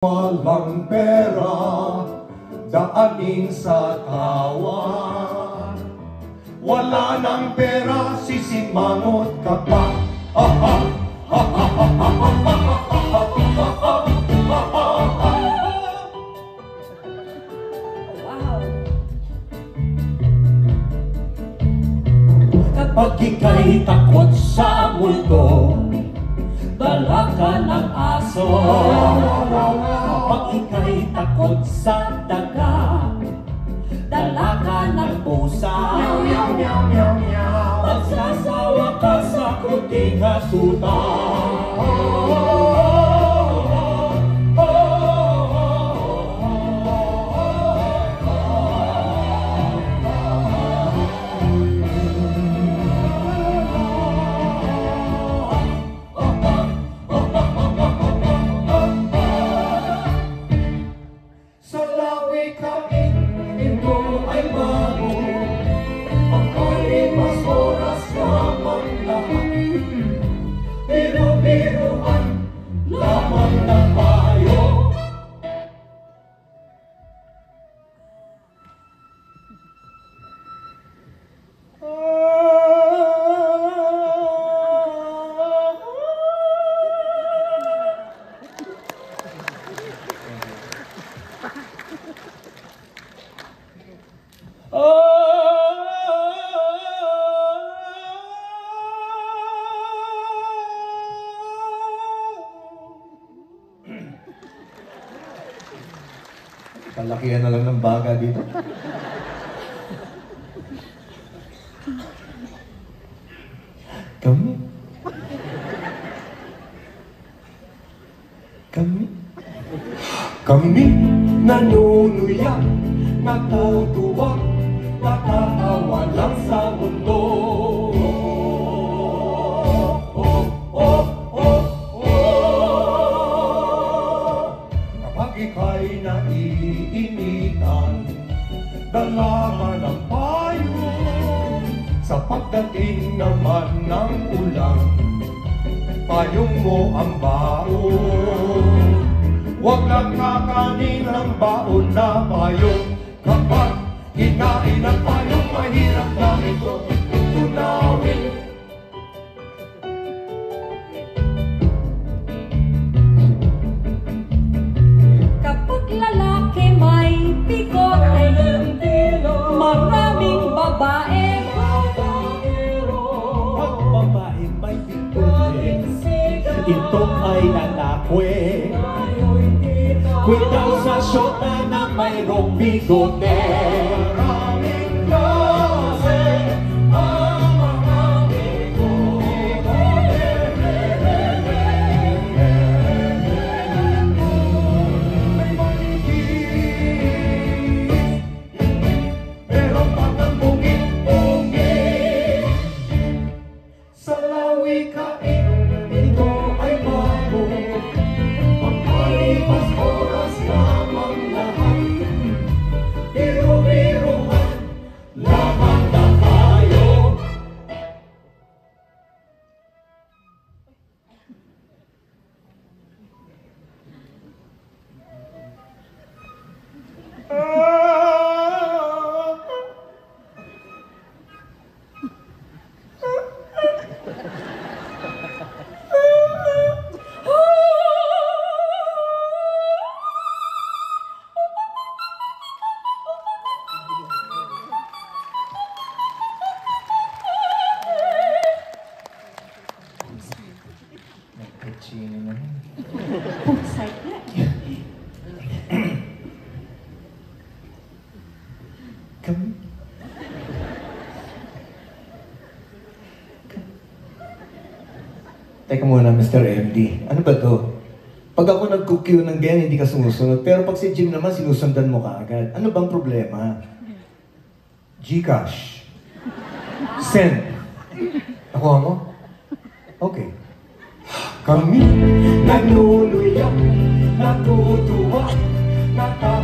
Walang pera, daanin sa tawa. Wala nang pera, sisimangot ka pa. Kapag ika'y takot sa multo, dala ka ng aso. Kapag ika'y takot sa daga, dala ka ng pusa. Magsasawa ka sa kuting hasuta. Kalakihan na lang ng baga dito. Kami nanunuyak, natutuwa, natatawa lang sa mundo. Kapag ika'y naiinitan, dala ka ng payo. Sa pagdating naman ng ulan, payong mo ang baon. Huwag lang kakanin ng baon na payong. Kapag kinain ang payong, mahirap na ito tunawin. Kapag lalaki may bigote, maraming babae. Pag babae may bigote, ito ay lalakwe. Kwentaw sa syota na mayroong bigote. Maraming klase ang mga bigote. May manigis, meron pang ang bungit-bungit. Sa lawikain, ito ay bago. Pagpalipas oras lamang lahat, biro-birohan, laban na tayo. Pusay na. Teka muna, Mr. MD. Ano ba to? Pag ako nag-cue ng ganyan, hindi ka sumusunod. Pero pag si Jim naman, sinusundan mo ka agad. Ano bang problema? Gcash. Send. Nakuha mo? Okay. Kami nanunuyak, natutuwa, natatawa.